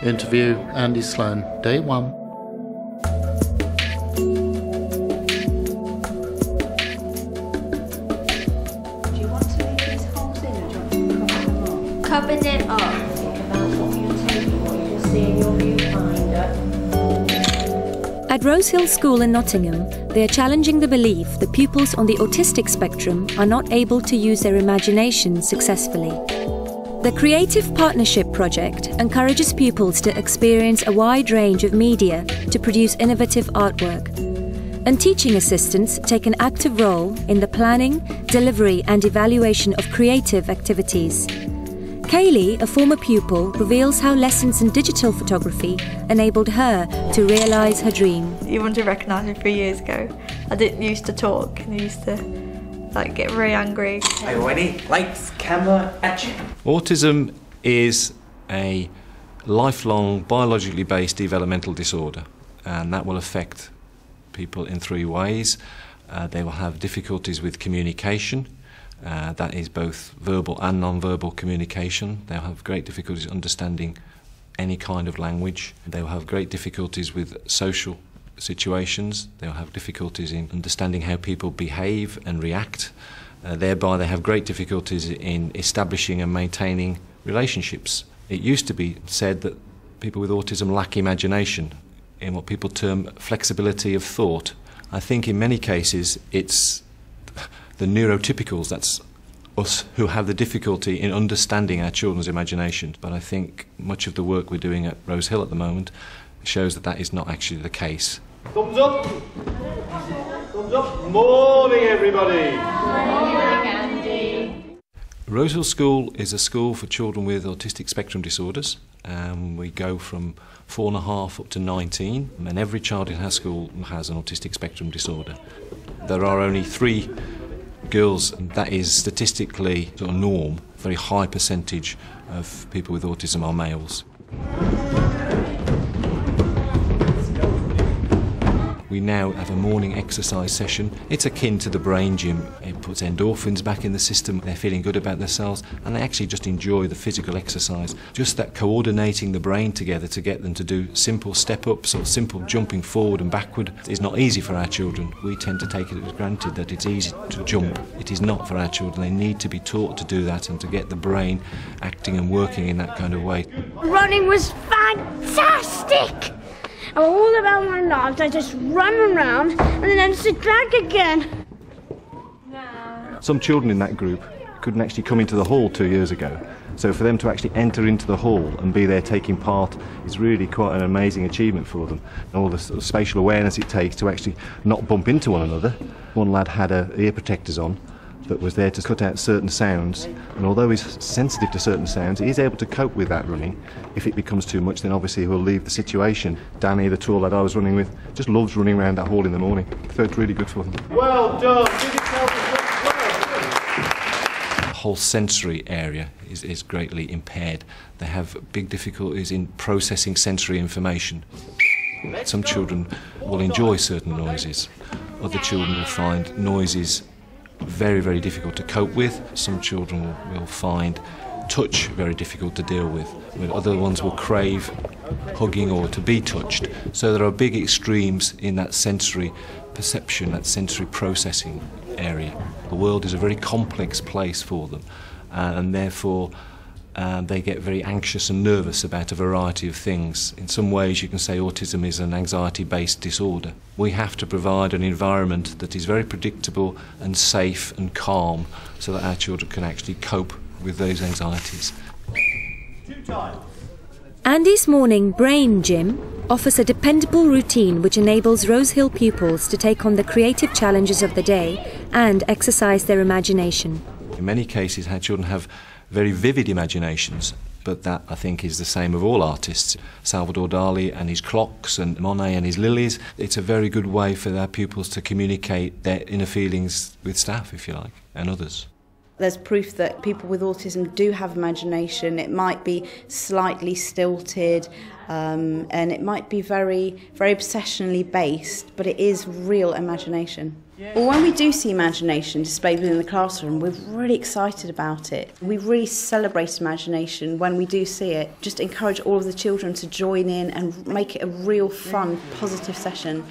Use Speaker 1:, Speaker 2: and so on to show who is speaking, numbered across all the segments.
Speaker 1: Interview Andy Sloan, Day 1.
Speaker 2: Do you want to leave these holes in or do you want to cover them up? Cover them up. Think about what you're taking, what you can see in your viewfinder.
Speaker 3: At Rosehill School in Nottingham, they are challenging the belief that pupils on the autistic spectrum are not able to use their imagination successfully. The Creative Partnership project encourages pupils to experience a wide range of media to produce innovative artwork. And teaching assistants take an active role in the planning, delivery and evaluation of creative activities. Kaylee, a former pupil, reveals how lessons in digital photography enabled her to realise her dream.
Speaker 4: You wouldn't have recognised me 3 years ago. I didn't used to talk and I used to get very angry.
Speaker 5: Are you ready? Lights, camera, action.
Speaker 6: Autism is a lifelong biologically based developmental disorder, and that will affect people in 3 ways. They will have difficulties with communication. That is both verbal and non-verbal communication. They'll have great difficulties understanding any kind of language. They will have great difficulties with social situations. They'll have difficulties in understanding how people behave and react. Thereby they have great difficulties in establishing and maintaining relationships. It used to be said that people with autism lack imagination, in what people term flexibility of thought. I think in many cases it's the neurotypicals, that's us, who have the difficulty in understanding our children's imagination. But I think much of the work we're doing at Rosehill at the moment shows that that is not actually the case.
Speaker 7: Thumbs up! Thumbs up! Morning, everybody!
Speaker 2: Morning, Andy.
Speaker 6: Rosehill School is a school for children with autistic spectrum disorders. We go from 4.5 up to 19, and every child in our school has an autistic spectrum disorder. There are only 3 girls, and that is statistically a norm. A very high percentage of people with autism are males. We now have a morning exercise session. It's akin to the brain gym. It puts endorphins back in the system. They're feeling good about themselves and they actually just enjoy the physical exercise. Just that coordinating the brain together to get them to do simple step-ups or simple jumping forward and backward is not easy for our children. We tend to take it as granted that it's easy to jump. It is not for our children. They need to be taught to do that and to get the brain acting and working in that kind of way.
Speaker 8: Running was fantastic! And all about my life, I just run around and then sit back again.
Speaker 9: Some children in that group couldn't actually come into the hall 2 years ago. So for them to actually enter into the hall and be there taking part is really quite an amazing achievement for them. And all the sort of spatial awareness it takes to actually not bump into one another. One lad had ear protectors on that was there to cut out certain sounds, and although he's sensitive to certain sounds, he is able to cope with that running. If it becomes too much, then obviously he'll leave the situation. Danny, the tall lad I was running with, just loves running around that hall in the morning. So it's really good for them.
Speaker 7: Well done! Give yourself a
Speaker 6: The whole sensory area is greatly impaired. They have big difficulties in processing sensory information. Some children will enjoy certain noises. Other children will find noises very, very difficult to cope with. Some children will find touch very difficult to deal with. Other ones will crave hugging or to be touched. So there are big extremes in that sensory perception, that sensory processing area. The world is a very complex place for them, and therefore they get very anxious and nervous about a variety of things. In some ways you can say autism is an anxiety-based disorder. We have to provide an environment that is very predictable and safe and calm so that our children can actually cope with those anxieties.
Speaker 3: Andy's morning brain gym offers a dependable routine which enables Rosehill pupils to take on the creative challenges of the day and exercise their imagination.
Speaker 6: In many cases our children have very vivid imaginations, but that I think is the same of all artists. Salvador Dali and his clocks and Monet and his lilies. It's a very good way for their pupils to communicate their inner feelings with staff, if you like, and others.
Speaker 10: There's proof that people with autism do have imagination. It might be slightly stilted and it might be very, very obsessionally based, but it is real imagination. Well, when we do see imagination displayed within the classroom, we're really excited about it. We really celebrate imagination when we do see it. Just encourage all of the children to join in and make it a real fun, positive session.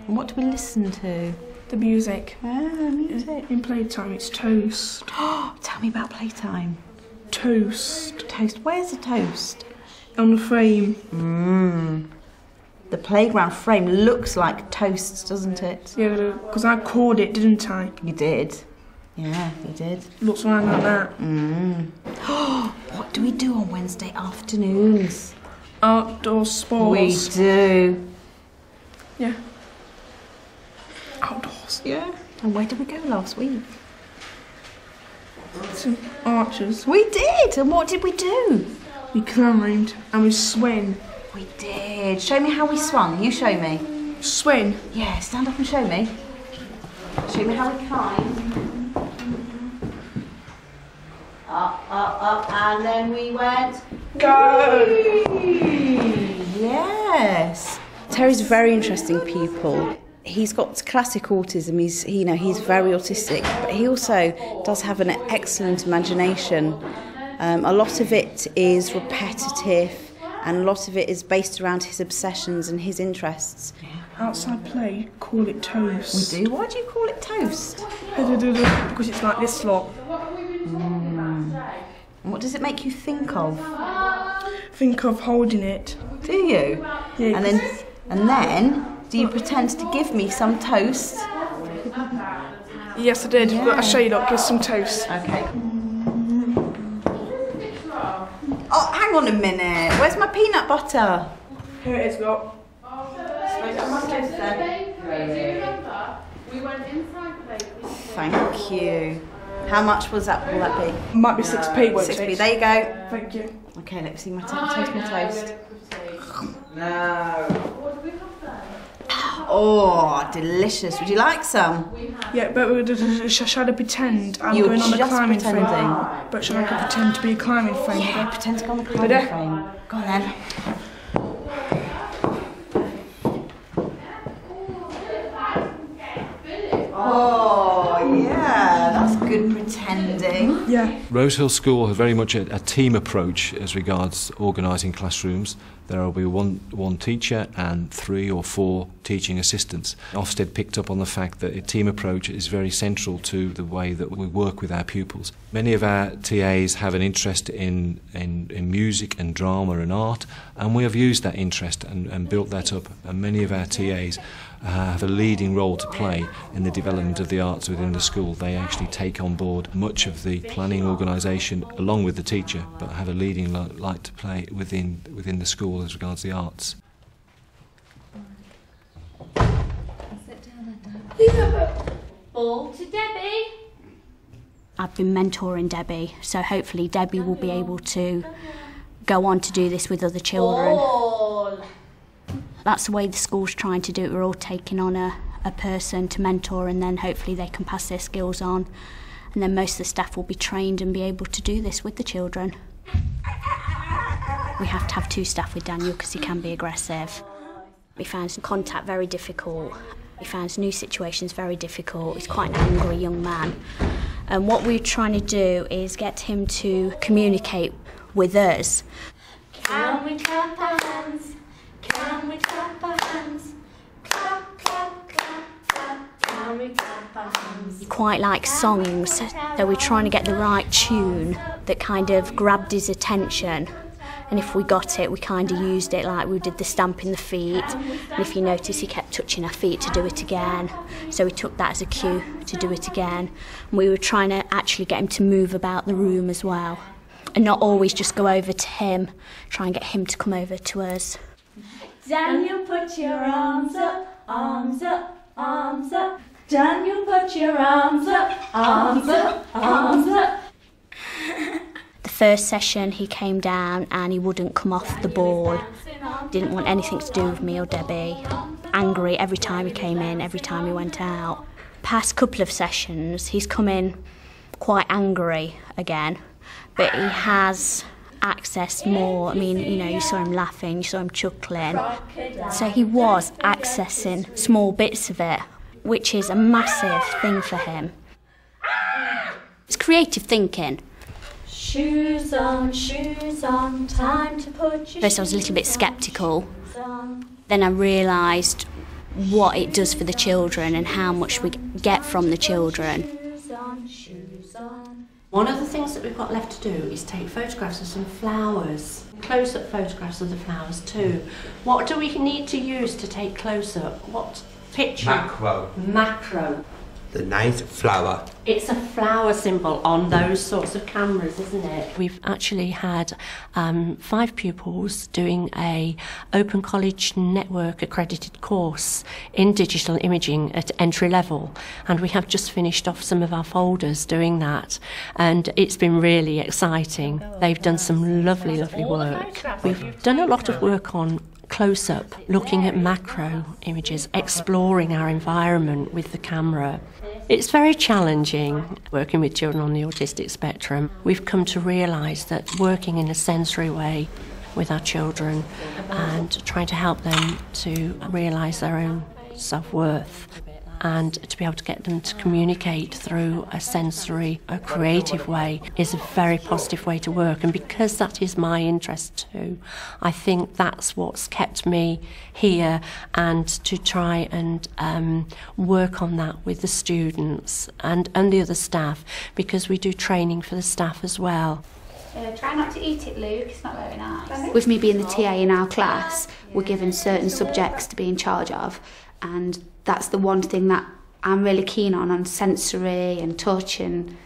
Speaker 10: And what do we listen to?
Speaker 11: The music.
Speaker 10: Music.
Speaker 11: In playtime, it's toast.
Speaker 10: Tell me about playtime.
Speaker 11: Toast.
Speaker 10: Toast. Where's the toast?
Speaker 11: On the frame.
Speaker 10: The playground frame looks like toasts, doesn't it?
Speaker 11: Yeah, because I called it, didn't I?
Speaker 10: You did. Yeah, you did.
Speaker 11: Looks like that.
Speaker 10: What do we do on Wednesday afternoons?
Speaker 11: Outdoor sports.
Speaker 10: We do.
Speaker 11: Yeah. Outdoors.
Speaker 10: Yeah. And where did we go last week?
Speaker 11: To Archers.
Speaker 10: We did. And what did we do?
Speaker 11: We climbed and we swam.
Speaker 10: We did. Show me how we swung. You show me.
Speaker 11: Swim?
Speaker 10: Yeah, stand up and show me. Show me how we climbed. Up, and then we went...
Speaker 11: Go!
Speaker 10: Yes. Terry's a very interesting pupil. He's got classic autism, he's very autistic, but he also does have an excellent imagination. A lot of it is repetitive, and a lot of it is based around his obsessions and his interests.
Speaker 11: Outside play, call it toast.
Speaker 10: We do? Why do you call it toast?
Speaker 11: Because it's like this lot.
Speaker 10: And what does it make you think of?
Speaker 11: Think of holding it.
Speaker 10: Do you?
Speaker 11: Yeah.
Speaker 10: And then, do you pretend to give me some toast?
Speaker 11: Yes, I did. Yeah. I'll show you, look, here's some toast.
Speaker 10: Okay. Oh, hang on a minute. Where's my peanut butter?
Speaker 11: Here it is, look.
Speaker 10: Thank you. How much will that be?
Speaker 11: Might be 6p, won't it?
Speaker 10: 6p, there you go.
Speaker 11: Thank you.
Speaker 10: Okay, let's see my taste my toast. No. Oh, delicious. Would you like some?
Speaker 11: Yeah, but shall I pretend I'm going on a climbing frame? But shall I pretend to be a climbing frame?
Speaker 10: Yeah, pretend to go on the climbing frame. Go on then. Oh, yeah, that's good pretending.
Speaker 11: Yeah.
Speaker 6: Rosehill School have very much a team approach as regards organising classrooms. There will be one teacher and 3 or 4 teaching assistants. Ofsted picked up on the fact that a team approach is very central to the way that we work with our pupils. Many of our TAs have an interest in music and drama and art, and we have used that interest and built that up. And many of our TAs have a leading role to play in the development of the arts within the school. They actually take on board much of the planning organisation along with the teacher, but have a leading light to play within the school as regards the arts.
Speaker 8: Ball to Debbie. I've been mentoring Debbie, so hopefully Debbie will be able to go on to do this with other children. Ball. That's the way the school's trying to do it. We're all taking on a person to mentor, and then hopefully they can pass their skills on, and then most of the staff will be trained and be able to do this with the children. We have to have 2 staff with Daniel because he can be aggressive. We found contact very difficult. We found new situations very difficult. He's quite an angry young man. And what we're trying to do is get him to communicate with us.
Speaker 2: Can we clap our hands? Can we clap our hands? Clap, clap, clap, clap. Can we clap our hands?
Speaker 8: He quite likes songs, so we're trying to get the right tune that kind of grabbed his attention. And if we got it, we kind of used it, like we did the stamping the feet. And if you notice, he kept touching our feet to do it again. So we took that as a cue to do it again. And we were trying to actually get him to move about the room as well. And not always just go over to him, try and get him to come over to us.
Speaker 2: Daniel, put your arms up, arms up, arms up. Daniel, put your arms up, arms up, arms up.
Speaker 8: The first session he came down and he wouldn't come off the ball. Didn't want anything to do with me or Debbie. Angry every time he came in, every time he went out. Past couple of sessions he's come in quite angry again, but he has accessed more. I mean, you know, you saw him laughing, you saw him chuckling. So he was accessing small bits of it. which is a massive thing for him. It's creative thinking.
Speaker 2: Shoes on, time to put your
Speaker 8: First I was a little bit sceptical, then I realised what it does for the children and how much we get from the children.
Speaker 12: One of the things that we've got left to do is take photographs of some flowers, close-up photographs of the flowers too. What do we need to use to take close-up? What picture?
Speaker 5: Macro.
Speaker 12: Macro.
Speaker 5: The nice flower.
Speaker 12: It's a flower symbol on those sorts of cameras, isn't it? We've actually had 5 pupils doing a Open College Network accredited course in digital imaging at entry level, and we have just finished off some of our folders doing that, and it's been really exciting. They've done some lovely work. We've done a lot of work on close-up, looking at macro images, exploring our environment with the camera. It's very challenging working with children on the autistic spectrum. We've come to realise that working in a sensory way with our children and trying to help them to realise their own self-worth and to be able to get them to communicate through a sensory, a creative way is a very positive way to work. And because that is my interest too, I think that's what's kept me here, and to try and work on that with the students and the other staff, because we do training for the staff as well.
Speaker 13: Try not to eat it, Luke, it's not very nice.
Speaker 8: With me being the TA in our class, we're given certain subjects to be in charge of, and that's the one thing that I'm really keen on sensory and touch and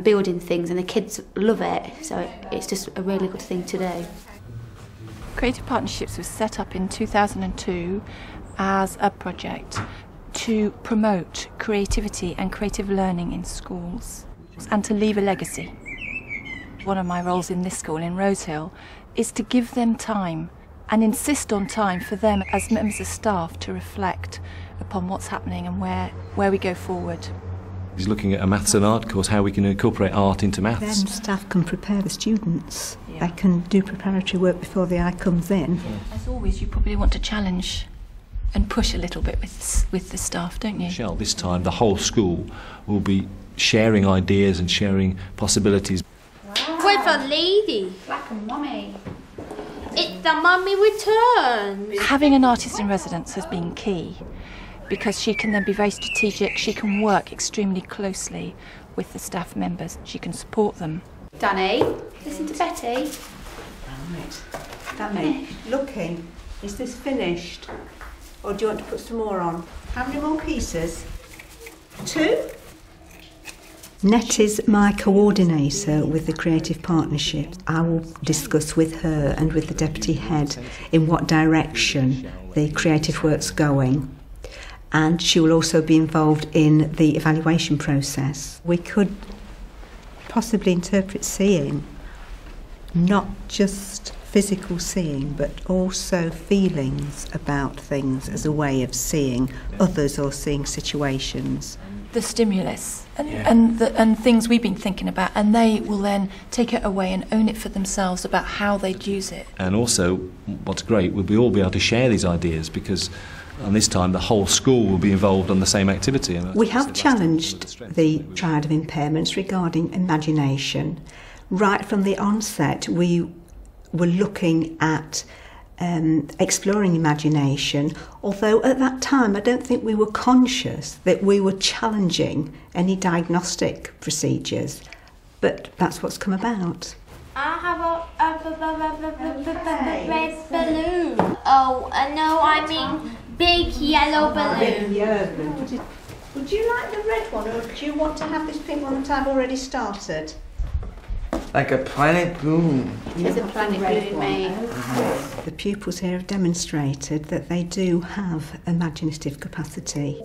Speaker 8: building things, and the kids love it, so it's just a really good thing to do.
Speaker 14: Creative Partnerships was set up in 2002 as a project to promote creativity and creative learning in schools and to leave a legacy. One of my roles in this school in Rosehill is to give them time and insist on time for them as members of staff to reflect upon what's happening and where we go forward.
Speaker 6: He's looking at a maths and art course, how we can incorporate art into maths.
Speaker 15: Then staff can prepare the students. They can do preparatory work before the eye comes in.
Speaker 14: As always, you probably want to challenge and push a little bit with the staff, don't you?
Speaker 6: Michelle, this time the whole school will be sharing ideas and sharing possibilities.
Speaker 13: Wait for lady. Like a mummy. It's the mummy return.
Speaker 14: Having an artist in residence has been key, because she can then be very strategic, she can work extremely closely with the staff members, she can support them.
Speaker 13: Danny, listen to Betty.
Speaker 15: Right. Danny, looking, is this finished? Or do you want to put some more on? How many more pieces? 2? Net is my coordinator with the Creative Partnership. I will discuss with her and with the Deputy Head in what direction the creative work's going, and she will also be involved in the evaluation process. We could possibly interpret seeing, not just physical seeing, but also feelings about things as a way of seeing others or seeing situations.
Speaker 14: The stimulus and things we've been thinking about, and they will then take it away and own it for themselves about how they'd use it.
Speaker 6: And also, what's great, we'll all be able to share these ideas, because and this time the whole school will be involved on the same activity.
Speaker 15: We have challenged the triad of impairments regarding imagination. Right from the onset, we were looking at exploring imagination, although at that time I don't think we were conscious that we were challenging any diagnostic procedures, but that's what's come about.
Speaker 13: I have a red balloon. Oh, no, I mean big yellow balloon.
Speaker 15: Would you like the red one, or do you want to have this pink one that I've already started?
Speaker 5: Like a planet balloon.
Speaker 13: It's a planet balloon, mate.
Speaker 15: The pupils here have demonstrated that they do have imaginative capacity.